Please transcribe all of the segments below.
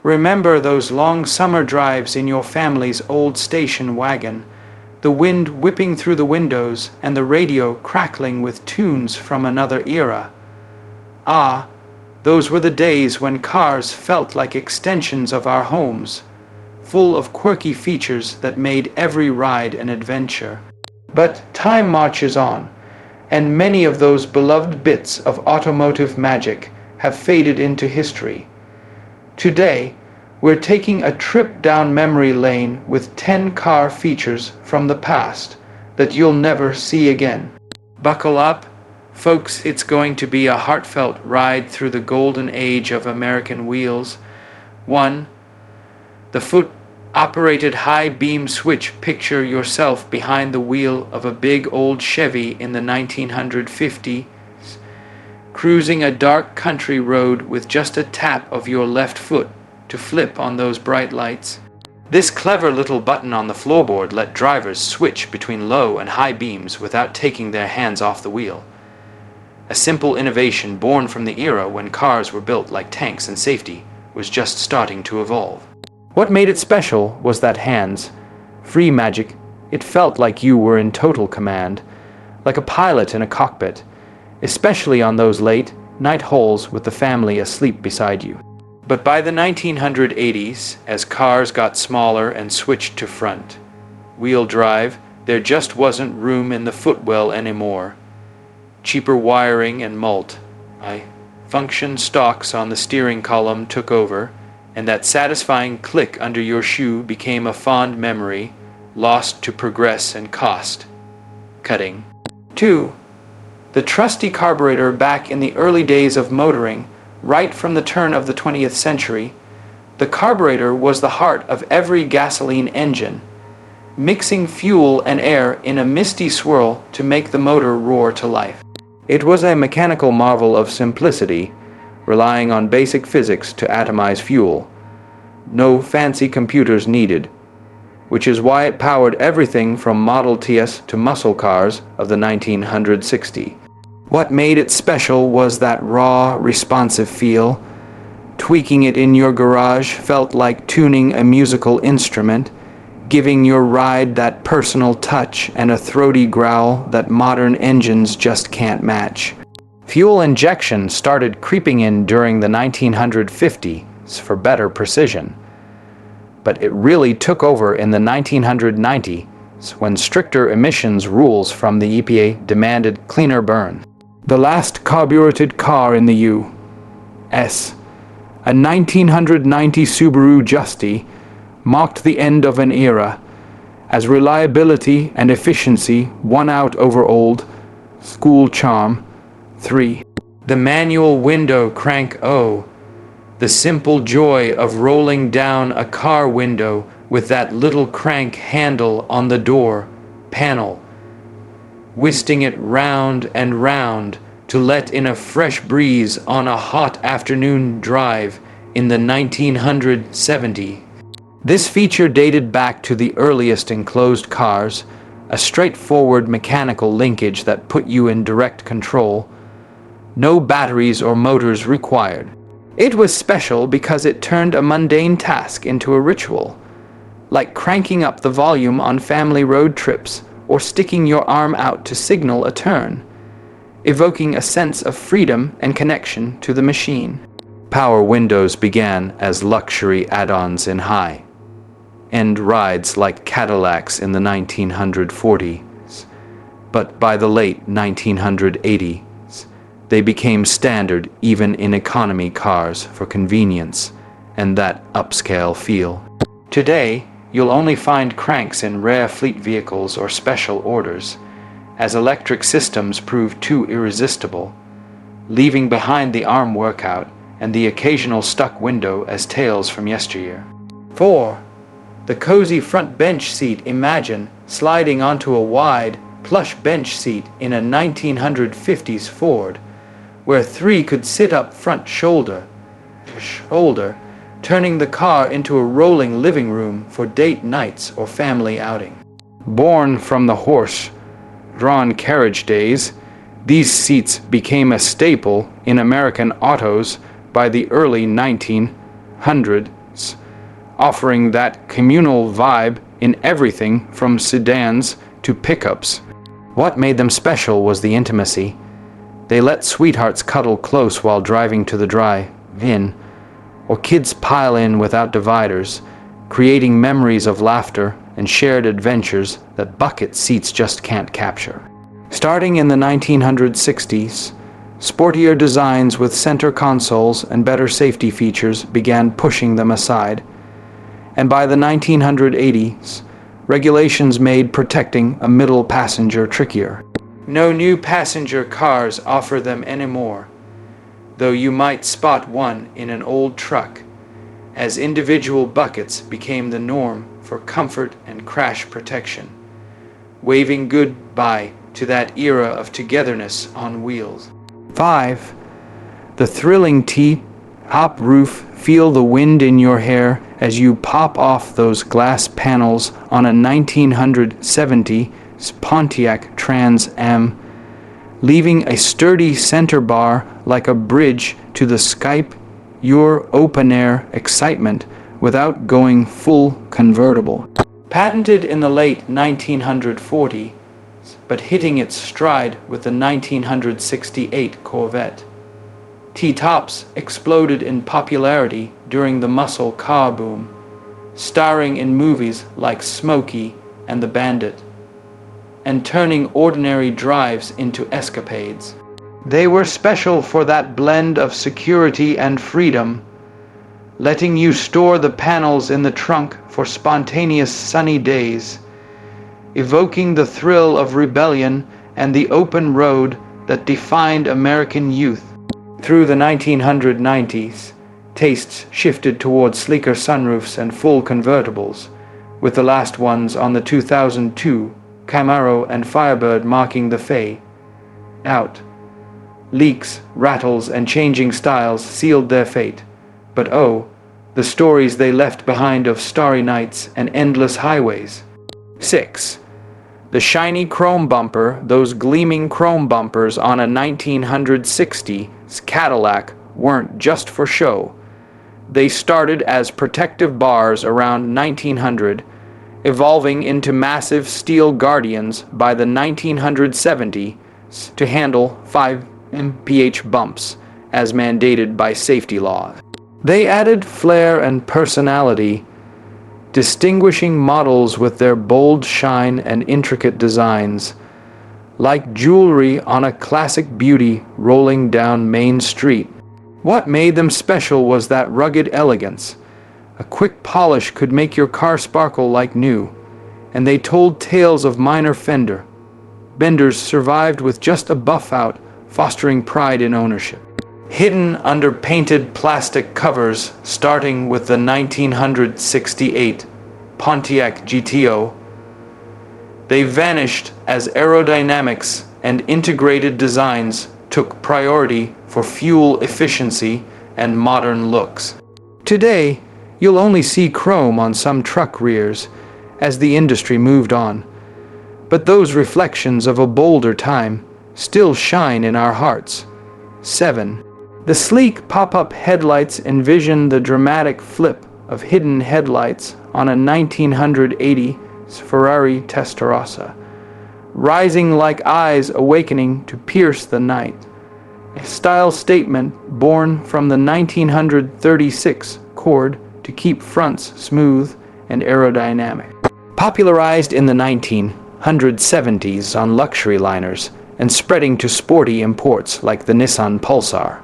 Remember those long summer drives in your family's old station wagon, the wind whipping through the windows and the radio crackling with tunes from another era. Ah, those were the days when cars felt like extensions of our homes, full of quirky features that made every ride an adventure. But time marches on, and many of those beloved bits of automotive magic have faded into history. Today, we're taking a trip down memory lane with 10 car features from the past that you'll never see again. Buckle up, folks, it's going to be a heartfelt ride through the golden age of American wheels. 1. The foot-operated high-beam switch. Picture yourself behind the wheel of a big old Chevy in the 1950s, cruising a dark country road with just a tap of your left foot to flip on those bright lights. This clever little button on the floorboard let drivers switch between low and high beams without taking their hands off the wheel. A simple innovation born from the era when cars were built like tanks and safety was just starting to evolve. What made it special was that hands, free magic. It felt like you were in total command, like a pilot in a cockpit, especially on those late night hauls with the family asleep beside you. But by the 1980s, as cars got smaller and switched to front-wheel drive, there just wasn't room in the footwell anymore. Cheaper wiring and multi-function stalks on the steering column took over, and that satisfying click under your shoe became a fond memory, lost to progress and cost cutting. 2. The trusty carburetor. Back in the early days of motoring, right from the turn of the 20th century, the carburetor was the heart of every gasoline engine, mixing fuel and air in a misty swirl to make the motor roar to life. It was a mechanical marvel of simplicity, relying on basic physics to atomize fuel. No fancy computers needed, which is why it powered everything from Model Ts to muscle cars of the 1960s. What made it special was that raw, responsive feel. Tweaking it in your garage felt like tuning a musical instrument, giving your ride that personal touch and a throaty growl that modern engines just can't match. Fuel injection started creeping in during the 1950s for better precision, but it really took over in the 1990s when stricter emissions rules from the EPA demanded cleaner burn. The last carbureted car in the U.S., a 1990 Subaru Justy, marked the end of an era, as reliability and efficiency won out over old school charm. 3. The manual window crank. The simple joy of rolling down a car window with that little crank handle on the door panel, twisting it round and round to let in a fresh breeze on a hot afternoon drive in the 1970s. This feature dated back to the earliest enclosed cars, a straightforward mechanical linkage that put you in direct control. No batteries or motors required. It was special because it turned a mundane task into a ritual, like cranking up the volume on family road trips or sticking your arm out to signal a turn, evoking a sense of freedom and connection to the machine. Power windows began as luxury add-ons in high-end rides like Cadillacs in the 1940s, but by the late 1980s, they became standard even in economy cars for convenience and that upscale feel. Today, you'll only find cranks in rare fleet vehicles or special orders, as electric systems prove too irresistible, leaving behind the arm workout and the occasional stuck window as tales from yesteryear. 4. The cozy front bench seat. Imagine sliding onto a wide, plush bench seat in a 1950s Ford, where 3 could sit up front shoulder to shoulder, turning the car into a rolling living room for date nights or family outing. Born from the horse-drawn carriage days, these seats became a staple in American autos by the early 1900s, offering that communal vibe in everything from sedans to pickups. What made them special was the intimacy. They let sweethearts cuddle close while driving to the drive-in, or kids pile in without dividers, creating memories of laughter and shared adventures that bucket seats just can't capture. Starting in the 1960s, sportier designs with center consoles and better safety features began pushing them aside, and by the 1980s, regulations made protecting a middle passenger trickier. No new passenger cars offer them anymore, though you might spot one in an old truck, as individual buckets became the norm for comfort and crash protection, waving goodbye to that era of togetherness on wheels. 5. The thrilling T-top roof. Feel the wind in your hair as you pop off those glass panels on a 1970 Pontiac Trans Am, leaving a sturdy center bar like a bridge to the Skype your open-air excitement without going full convertible. Patented in the late 1940s, but hitting its stride with the 1968 Corvette, T-tops exploded in popularity during the muscle car boom, starring in movies like Smokey and the Bandit, and turning ordinary drives into escapades. They were special for that blend of security and freedom, letting you store the panels in the trunk for spontaneous sunny days, evoking the thrill of rebellion and the open road that defined American youth. Through the 1990s, tastes shifted towards sleeker sunroofs and full convertibles, with the last ones on the 2002 Camaro and Firebird marking the fade out. Leaks, rattles, and changing styles sealed their fate, but oh, the stories they left behind of starry nights and endless highways. 6. The shiny chrome bumper. Those gleaming chrome bumpers on a 1960 Cadillac weren't just for show. They started as protective bars around 1900, evolving into massive steel guardians by the 1970s to handle 5 mph bumps, as mandated by safety laws. They added flair and personality, distinguishing models with their bold shine and intricate designs, like jewelry on a classic beauty rolling down Main Street. What made them special was that rugged elegance. A quick polish could make your car sparkle like new, and they told tales of minor fender benders survived with just a buff out, fostering pride in ownership. Hidden under painted plastic covers, starting with the 1968 Pontiac GTO, they vanished as aerodynamics and integrated designs took priority for fuel efficiency and modern looks. Today, you'll only see chrome on some truck rears as the industry moved on, but those reflections of a bolder time still shine in our hearts. 7. The sleek pop-up headlights envision the dramatic flip of hidden headlights on a 1980 Ferrari Testarossa, rising like eyes awakening to pierce the night. A style statement born from the 1936 Cord to keep fronts smooth and aerodynamic. Popularized in the 1970s on luxury liners and spreading to sporty imports like the Nissan Pulsar,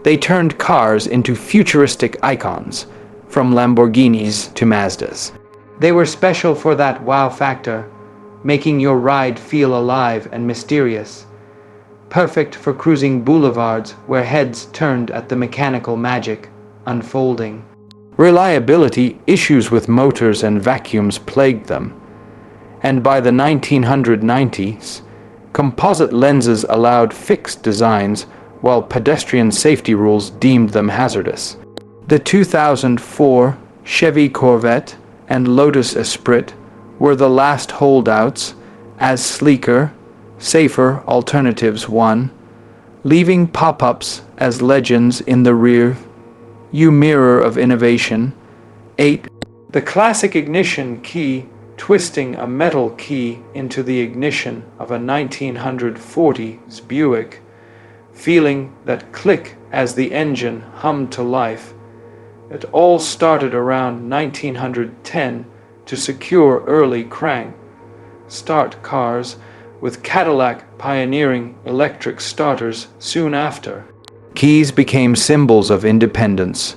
they turned cars into futuristic icons, from Lamborghinis to Mazdas. They were special for that wow factor, making your ride feel alive and mysterious. Perfect for cruising boulevards where heads turned at the mechanical magic unfolding. Reliability issues with motors and vacuums plagued them, and by the 1990s, composite lenses allowed fixed designs while pedestrian safety rules deemed them hazardous. The 2004 Chevy Corvette and Lotus Esprit were the last holdouts as sleeker, safer alternatives won, leaving pop-ups as legends in the rear. You mirror of innovation, 8. The classic ignition key, twisting a metal key into the ignition of a 1940s Buick, feeling that click as the engine hummed to life. It all started around 1910 to secure early crank start cars, with Cadillac pioneering electric starters soon after. Keys became symbols of independence,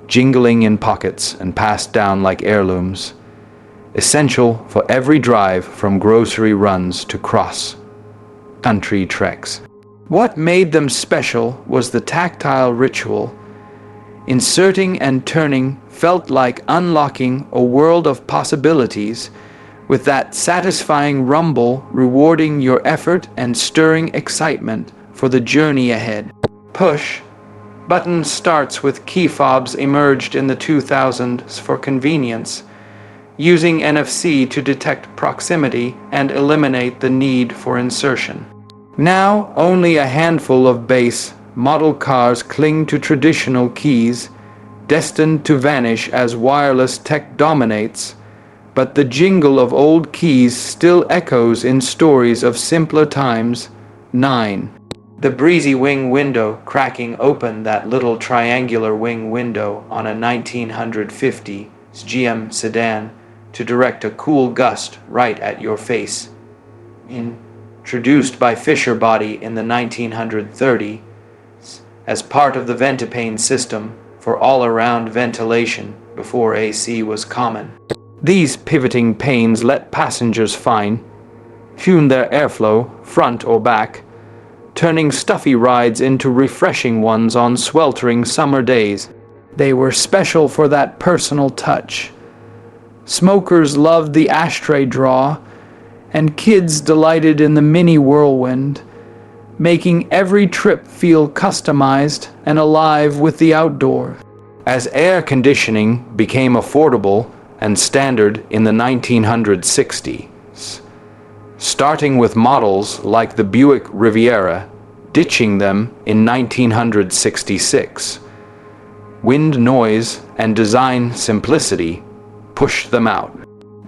jingling in pockets and passed down like heirlooms, essential for every drive from grocery runs to cross-country treks. What made them special was the tactile ritual. Inserting and turning felt like unlocking a world of possibilities, with that satisfying rumble rewarding your effort and stirring excitement for the journey ahead. Push button starts with key fobs emerged in the 2000s for convenience, using NFC to detect proximity and eliminate the need for insertion. Now, only a handful of base model cars cling to traditional keys, destined to vanish as wireless tech dominates, but the jingle of old keys still echoes in stories of simpler times. 9. The breezy wing window cracking open, that little triangular wing window on a 1950s GM sedan to direct a cool gust right at your face. Introduced by Fisher Body in the 1930s as part of the Ventipane system for all-around ventilation before AC was common. These pivoting panes let passengers fine-tune their airflow, front or back, turning stuffy rides into refreshing ones on sweltering summer days. They were special for that personal touch. Smokers loved the ashtray draw, and kids delighted in the mini whirlwind, making every trip feel customized and alive with the outdoors. As air conditioning became affordable and standard in the 1960s, starting with models like the Buick Riviera, ditching them in 1966. Wind noise and design simplicity pushed them out.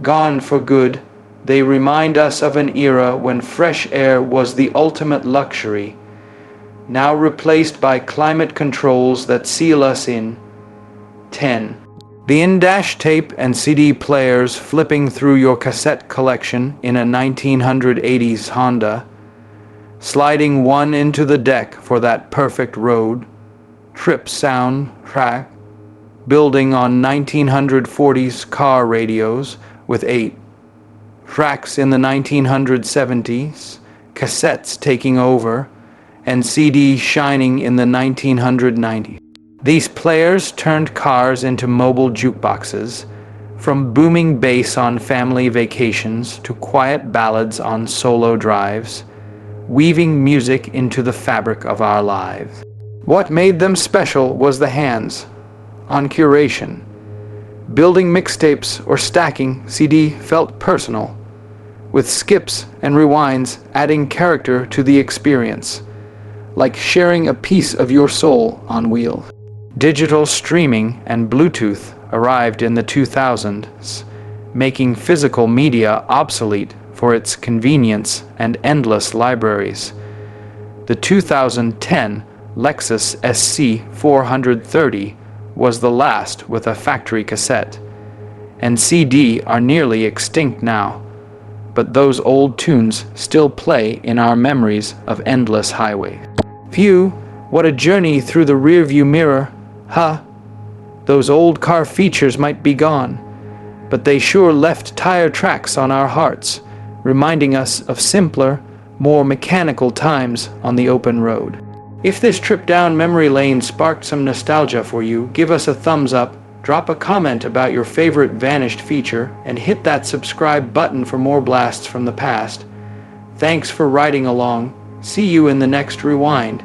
Gone for good, they remind us of an era when fresh air was the ultimate luxury, now replaced by climate controls that seal us in. 10. The in-dash tape and CD players flipping through your cassette collection in a 1980s Honda, sliding one into the deck for that perfect road trip soundtrack, building on 1940s car radios with 8 tracks in the 1970s, cassettes taking over, and CD shining in the 1990s. These players turned cars into mobile jukeboxes, from booming bass on family vacations to quiet ballads on solo drives, weaving music into the fabric of our lives. What made them special was the hands-on curation. Building mixtapes or stacking CD felt personal, with skips and rewinds adding character to the experience, like sharing a piece of your soul on wheels. Digital streaming and Bluetooth arrived in the 2000s, making physical media obsolete for its convenience and endless libraries. The 2010 Lexus SC 430 was the last with a factory cassette, and CD are nearly extinct now, but those old tunes still play in our memories of endless highways. Phew, what a journey through the rearview mirror. Those old car features might be gone, but they sure left tire tracks on our hearts, reminding us of simpler, more mechanical times on the open road. If this trip down memory lane sparked some nostalgia for you, give us a thumbs up, drop a comment about your favorite vanished feature, and hit that subscribe button for more blasts from the past. Thanks for riding along. See you in the next rewind.